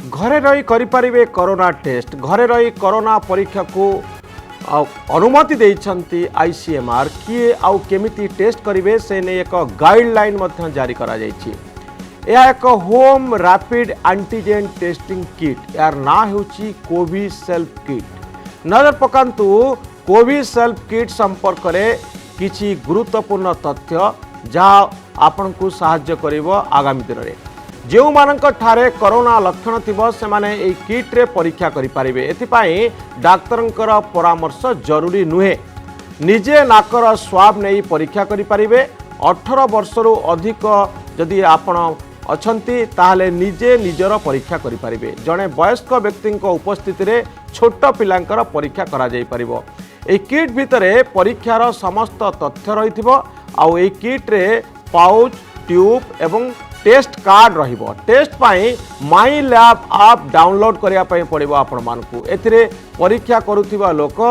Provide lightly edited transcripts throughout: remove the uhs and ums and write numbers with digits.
घरे रही करें कोरोना टेस्ट घरे रही कोरोना परीक्षा को अनुमति देइछंती आईसीएमआर किए आउ केमिति टेस्ट करेंगे से नहीं एक गाइडलाइन जारी करा जाइछि। यह एक home rapid antigen testing kit यार ना होची कोविसेल्फ किट। नजर पकांतु कोविसेल्फ किट संपर्क में किछि गुरुत्वपूर्ण तथ्य जहाँ आपण को साहाय्य करिवो आगामी दिन में जो मानक ठारे कोरोना लक्षण थिबो से माने ए किट रे परीक्षा करि पारिबे। एथिपाई डाक्तरंकर परामर्श जरूरी नुहे। निजे नाकर स्वाब नहीं परीक्षा करि पारिबे। 18 वर्षरु अधिक जदि आपण अछंती ताहले निजे निजर परीक्षा करि पारिबे। जणे वयस्क व्यक्ति उपस्थिति रे छोट पिलांकर परीक्षा करा जाई परिबो। ए किट भितरे परीक्षार समस्त तथ्य रहिथिबो। आउ ए किट रे पाउच ट्यूब एवं टेस्ट कार्ड रहिबो। टेस्ट पाई माई लैब आप डाउनलोड करिया पई पड़िबो। आपण मानकू एथिरे परीक्षा करुथिबा लोक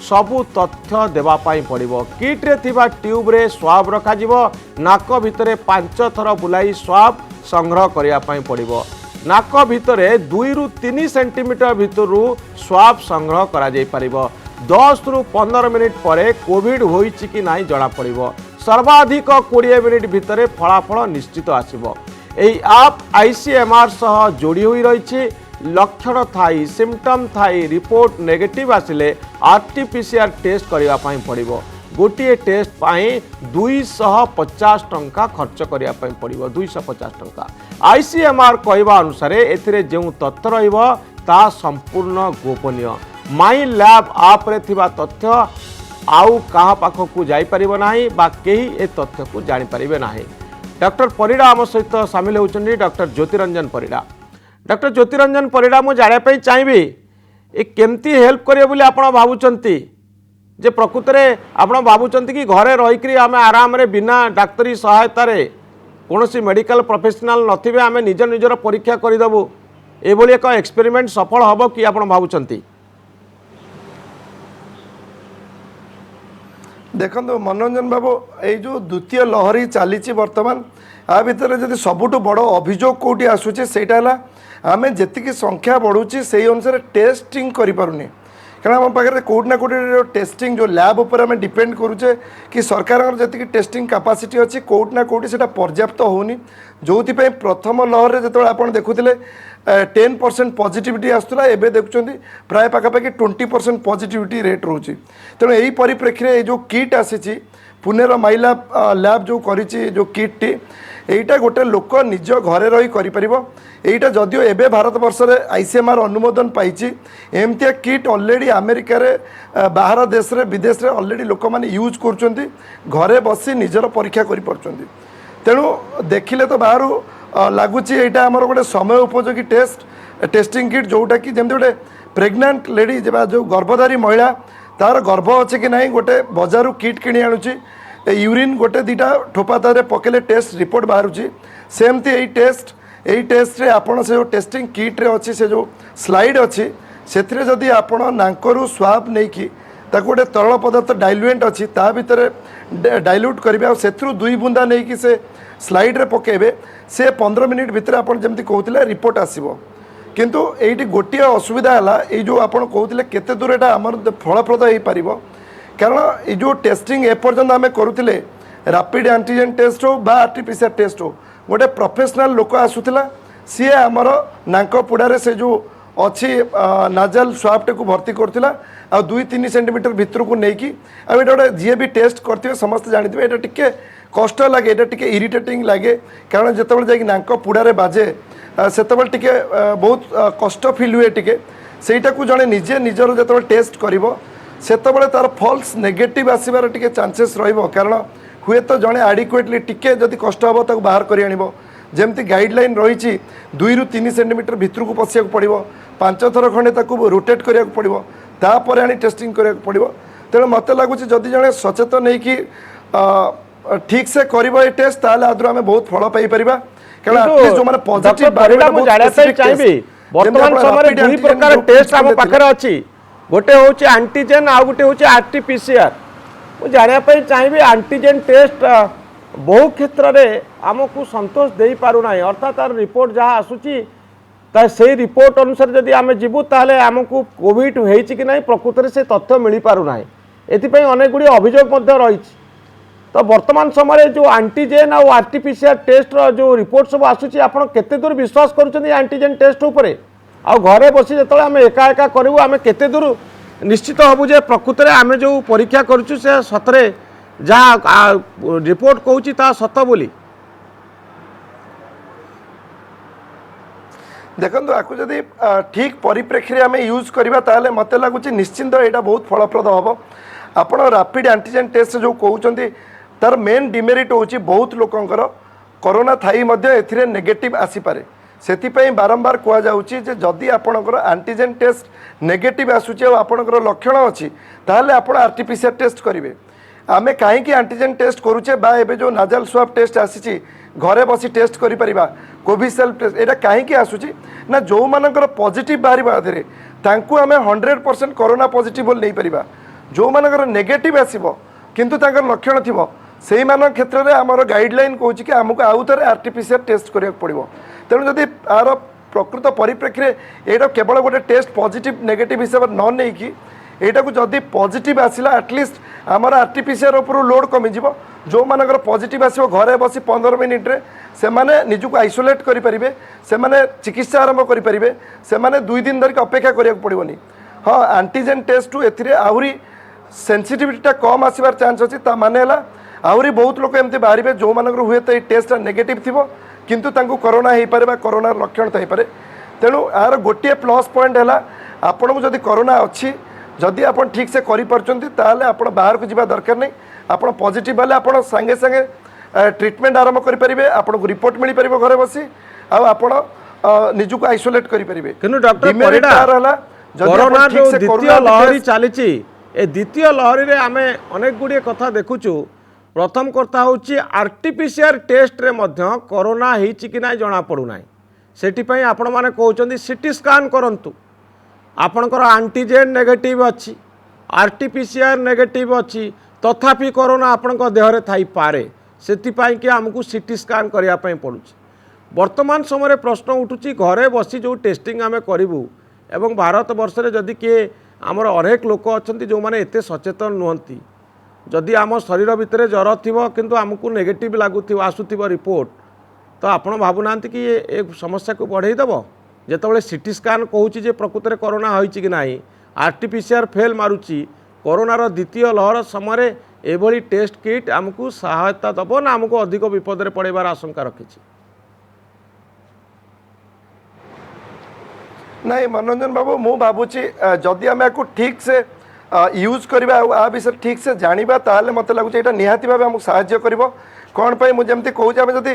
सबु तथ्य देबा पई पड़िबो। किट रे थिबा ट्यूब रे स्वाब रखा जिवो। नाक भितरे 5 थर बुलाई स्वाब संग्रह करिया पई पड़िबो। नाक भितरे 2 रु 3 सेंटीमीटर भितरु स्वाब संग्रह करा जाई परिबो। 10 रु 15 मिनिट परे कोविड होईछि कि नाही जणा पड़िबो। सर्वाधिक 20 मिनिट भितरे फलाफल निश्चित आसिबो। एई आप आईसीएमआर सह जोड़ी हुई रही। लक्षण थाई सिम्पटम थाई रिपोर्ट नेगेटिव आसिले आरटीपीसीआर टेस्ट करिया पई पड़िबो। गोटे टेस्ट पाई 250 टंका खर्च करिया पई पड़िबो। 250 टंका। आईसीएमआर कहवा अनुसार एथिरे जेउ तथ्य रहिबो ता संपूर्ण गोपनीय। माई लैब आप रे थिबा तथ्य आउ कहा पाखक जाई परिबो नाही बा केही ए तथ्य को जानि परिबे नाही। डॉक्टर परिड़ा आम सहित सामिल होउछन्ती डॉक्टर ज्योतिरंजन परिड़ा। डॉक्टर ज्योतिरंजन परिड़ा मु जानिया पई चाहिबी ए केमती हेल्प करियो बोली आपण भाबुचंती जे प्रकृत रे आपण भाबुचंती कि घरे रही करी आमे आराम रे बिना डाक्तरी सहायता रे कोनोसी मेडिकल प्रोफेशनल नथिबे आमे निज निजर परीक्षा करिदबु ए बोली एक एक्सपेरिमेंट सफल हबो कि आपण भाबुचंती? देखो मनोरंजन बाबू ये जो द्वितीय लहरी चली बर्तमान आ भितर जब सबुठ बड़ अभियोग कौटी आसूचे सेटा आम जी संख्या बढ़ुची से अनुसार टेस्टिंग करें कारण आम पाखे कौटना कौटे टेस्टिंग जो लैब उपर आम डिपेंड करुचे कि सरकार जी टेस्टिंग कैपेसिटी अच्छी कौटना कौटी से पर्याप्त होनी जो प्रथम लहर में जो आप देखुले 10% पॉजिटिविटी आसूला एवं देखुं प्राय पाखापाखि 20% पॉजिटिविटी रेट रोचे। तेणु यही परिप्रेक्षी में जो किट आसी पुणेर माइला लैब जो करी जो किट टी यहीटा गोटे लोक निज घरे रही करा जदियो एबे भारत वर्ष में आईसीएमआर अनुमोदन पाई एमतिया किट ऑलरेडी अमेरिका रे बाहर देश रे विदेश रे ऑलरेडी लोक मैंने यूज कर घरे बसी निजर परीक्षा कर। तेणु देखिले तो बाहर लगुच यहाँ आमर गोटे समय उपयोगी टेस्टिंग किट जोटा कि जमी गोटे प्रेग्नेंट लेडी जो गर्भधारी महिला तार गर्भ अच्छे कि ना गोटे बजार किट किणी आणुची यूरिन गोटे दीटा ठोपा तारे पकेले टेस्ट रिपोर्ट बाहर सेमती यही टेस्ट रे आपण से जो टेस्टिंग किट रे अच्छी से जो स्लाइड अच्छी से जदि आपण नाकरू स्वाब नहीं कि गोटे तरल पदार्थ डाइल्यूएंट अच्छी ता भितर डाइल्यूट करेंगे से 2 बूंदा नहीं कि से स्लाइड रे पकेबे से 15 मिनिट भितर आप जमी कहते रिपोर्ट आसो। किंतु ये गोटे असुविधा है ये जो आप कहते केते दूर यहाँ आम फलप्रद हो पार कारण ये जो टेस्टिंग एपर्यंत आम करुले रैपिड एंटीजेन टेस्ट हो बा आरटीपीसीआर टेस्ट हो गोटे प्रोफेशनल लोक आसूला सी आमर नाक पुड़ारे से जो अच्छी नाजल स्वाबटे को भर्ती करथिला आ 2-3 सेंटीमीटर भितर को नहीं कि गोटे जी भी टेस्ट करते समस्त जानते ये टिके कष्ट लगे ये टिके इरिटेटिंग लगे कारण जिते जाकि नाक पुड़ारे बाजे से टिके बहुत कष्ट फिल हुए टिके सेटा को जड़े निजे निजर जो टेस्ट करिवो सेतबेले तार फॉल्स नेगेटिव आसबार टिके चांसेस रहिबो कारण हुए तो जड़े आडिक्वेटली टिके जदि कष्ट हम ताको बाहर करि आनिबो जेमती गाइडलाइन रही 2 रु 3 सेंटीमीटर भितर को पशिया पड़ो 5 थर खंडे ताको रोटेट करिया पड़ो तापर आनी टेस्टिंग करिया पड़ो। तेणु मत लगुच जदि जड़े सचेतन नहीं कि ठीक से करिबो ए टेस्ट ताले आदर आमे बहुत फल पाई परिबा कारण एटलीस्ट जो माने पॉजिटिव बारेला मु जानिया पई चाहिबी वर्तमान समय दुई प्रकार टेस्ट हम पाखरे अछि गोटे होउची एंटीजन आ गोटे होउची आरटीपीसीआर मु जानिया पई चाहिबी एंटीजन टेस्ट बहु क्षेत्र में आमको संतोष दे पारु ना अर्थात तार रिपोर्ट जहाँ आसूची ता से रिपोर्ट अनुसार जदि आम जीवु ताहले आमको कोविड होईछि कि नहीं प्रकृत में से तथ्य मिल पारु नाही एथिपई अनेक गुडी अभियोग मध्य रहिछि। तो वर्तमान समय जो आंटीजेन और आरटीपीसीआर टेस्ट जो रिपोर्ट सब आसुची आपण केते दूर विश्वास करूछन आंटीजेन टेस्ट उपरे आ घरे बसी जतले आम एका एका करू आम केते दूर निश्चित हबु जे प्रकृत में आम जो परीक्षा करूछु से सतरे जहाँ रिपोर्ट कहूँ ता सत बोली। देखो आपको जदि ठीक परिप्रेक्षी आम यूज करवा ताले मत लगुच निश्चिंत यहाँ बहुत फलप्रद हम। आपण रैपिड एंटीजन टेस्ट जो कहते तार मेन डिमेरिट हूँ बहुत लोकंकर कोरोना थाई ए नेगेटिव आसीपे से बारंबार कहुच्छी जदि आपणकर एंटीजन टेस्ट नेगेटिव आसूची आपणकर लक्षण अच्छी ताहले आपण आरटीपीसीआर टेस्ट करेंगे। आमे कहीं एंटीजन टेस्ट करुचे बा एबे जो नाजल स्वाब टेस्ट आसी घरे बसी टेस्ट करि परिबा कोविशिल्ड टेस्ट एटा कहीं आसूची ना जो मानकर पॉजिटिव बाहर आधे तांकु आमे 100% कोरोना पॉजिटिव बोल नहीं परिबा जो मानकर नेगेटिव आसीबो किंतु तांकर लक्षण थिबो सेही मान क्षेत्र में आमर गाइडलाइन कहूँ कि आमको आउ थे आरटीपीसीआर टेस्ट करिया पड़ो। तेणु जदि आर प्रकृत परिप्रेक्षी एटा केवल गोटे टेस्ट पॉजिटिव नेगेटिव हिसाब से न नहीं कि एटा को जदि पॉजिटिव आसला एटलिस्ट आमर आरटीपीसीआर उपर लोड कमिज जो मानकर पॉजिटिव आसो घरे बसी 15 मिनिट रे से माने निजुक आइसोलेट करें से माने चिकित्सा आरंभ करें से माने 2 दिन धरिक अपेक्षा करिया पड़ोनी। हाँ एंटीजन टेस्ट एथिरे आहुरी सेंसिटिविटीटा कम आसबार चान्स अच्छी माने आहरी बहुत लोक एमती बाहर जो मानकर हुए तो ये टेस्ट नेगेटिव थी किंतु तांको कोरोना हो पारे कोरोना लक्षण थी पारे। तेणु यार गोटे प्लस पॉइंट है आपन को जदि कोरोना अच्छी जदि आप ठीक से करें आप बाहर को जावा दरकार नहीं आप पॉजिटिव हेल्ले आप सांगे सांगे ट्रीटमेंट आरंभ करेंगे आपको रिपोर्ट मिल पार घरे बसी आप निजुक आइसोलेट करेंगे। कोरोना जो द्वितीय लहरी चली द्वितीय लहरी रे आमे अनेक गुड़िए कथा देखुचु। प्रथम कथा हूँ आरटीपीसीआर टेस्ट रे मध्य कोरोना होइछि कि ना जना पड़ूना से आपण मैंने कहते सीटी स्कान करंतु आपणकर आंटीजेन नेगेटिव अच्छी आरटीपीसीआर नेगेटिव अच्छी तथापि कोरोना आपण देहरे थाई पारे से कि आमको सीटी स्कान करने पड़ुछि। वर्तमान समय प्रश्न उठुची घरे बसी जो टेस्टिंग आम करूँ एवं भारत वर्ष रे जदि किए आमर अनेक लोक अच्छा जो मैंने एत सचेतन नुहति जदि आम शरीर भितर ज्वर थी किंतु आमको नेगेटिव लगुव आसुव रिपोर्ट तो आपण भावुना कि ये समस्या को बढ़ईदेव जितेबाला सीटी स्कान कहूँ प्रकृत में कोरोना होइछि कि नहीं आरटीपीसीआर फेल मारुची कोरोनार द्वितीय लहर समय एभली टेस्ट किट आमको सहायता दब ना आमको अधिक विपद में पड़ेबार आशंका रखी। नहीं मनोरंजन बाबू मु भावुची जदि आम आपको ठीक से यूज करवा आ विषय ठीक से जाना ताले मत लगुच यहाँ निहाती भाव आमको साहाय्य कर कौन पाई मुझे कहूँ आम जब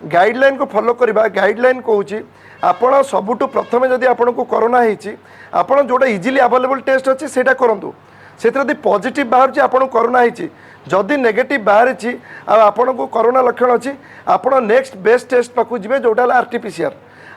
गाइडलाइन को फॉलो करवा गाइडलाइन कहूँ आपण सबुठु प्रथम जदि आपन को कोरोना होइछि आपण जोटा इजिली अवेलेबल टेस्ट अच्छी से करूँ से पॉजिटिव बाहर आपन कोरोना होइछि जदि नेगेटिव बाहरी आपन को कोरोना लक्षण अच्छी आपण नेक्स्ट बेस्ट टेस्ट पाक जी जोटा आरटीपीसीआर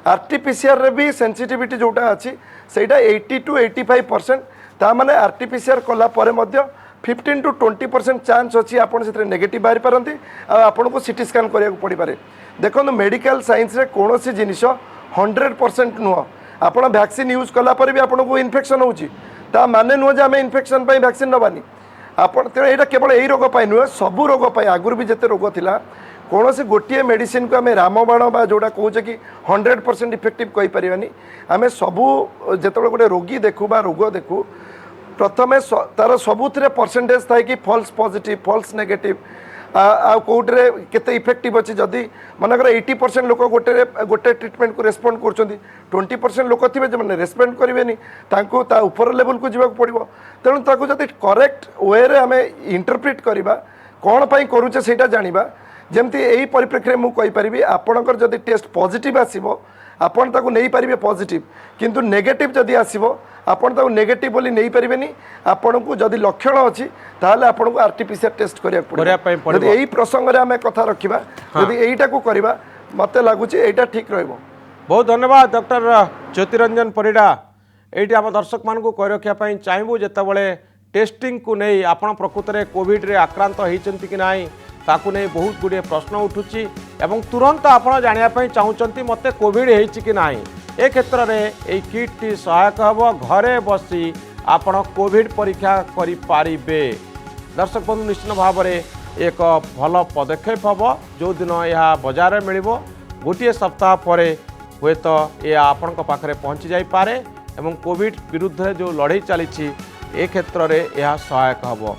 आरटीपीसीआर रे भी सेंसिटिविटी जोटा अच्छी से 80 to 85% ता माने आरटीपीसीआर कला परे मध्य 15 to 20% चांस अच्छी आपन से नेगेटिव बाहरी पारती आपन को सीटी स्कान करिया पड़ी पारे। देखो मेडिकल साइंस रे कौन सी जिनिस 100% नुह आप वैक्सीन यूज कला पर भी आपन को इन्फेक्शन होची ता माने नुह जे आम इन्फेक्शन पे वैक्सीन नबानी आपन तेणु यहाँ केवल यही रोग पाई नुह सबू रोग पाई आगुरी भी जिते रोग थिला कौन से गोटे मेडिसिन को आम रामबाण बा जोड़ा कहूचे कि 100% इफेक्टिव कही परिबानी आम सबू जिते गोटे रोगी देखू बा रोग देखू प्रथमे तार सबुथिरे परसेंटेज थाए कि फॉल्स पॉजिटिव फॉल्स नेगेटिव कौटे केते इफेक्टिव अच्छी जदि मनकर 80% लोक गोटे ट्रिटमेंट को रेस्पॉन्ड कर 20% लोक थे जो मैंने रेस्पॉन्ड करेंगे ता ऊपर लेवल को जीवा पड़ो। तेणु ताकू जदि करेक्ट वे रे आम इंटरप्रिट करवा कौन पाई करूचे सेटा जानिबा जमती यही परिप्रेक्षी मुझे कहीपरि आपणकर जदि टेस्ट पॉजिटिव आसीबो आपन ताकू नहीं पारिबे पॉजिटिव किंतु नेगेटिव जदि आसीबो आपन ताकू नेगेटिव बोली नहीं पारिबेनी आपन को जदि लक्षण अच्छी ताहले आपन को आरटीपीसीआर टेस्ट करिया पड़ो। जदि यही प्रसंग रे आमे कथा रखिबा जदि एईटा को करबा मते लागुची एईटा ठीक रहइबो। बहुत धन्यवाद डॉक्टर ज्योतिरंजन परिडा। एटी आम दर्शक मान को कहि रखिया पई चाहबो जेतेबेले टेस्टिंग को नहीं आपण प्रकृत में कोविड रे आक्रांत होइचंती कि नाही ताकू नहीं बहुत गुड़िए प्रश्न उठुची एवं तुरंत आप जानापी चाहूँगी मत कोविड होइछि कि नाही ए क्षेत्र में यही किट्टी सहायक हम घरे बसी आपण कोविड परीक्षा करें। दर्शक बंधु निश्चित भाव में एक भल पदक्षेप हम जो दिन यह बजार में मिल गोटे सप्ताह पर हे तो यह आपण पाखे पहुँची जापे और कोविड विरुद्ध जो लड़ाई चली क्षेत्र में यह सहायक हम।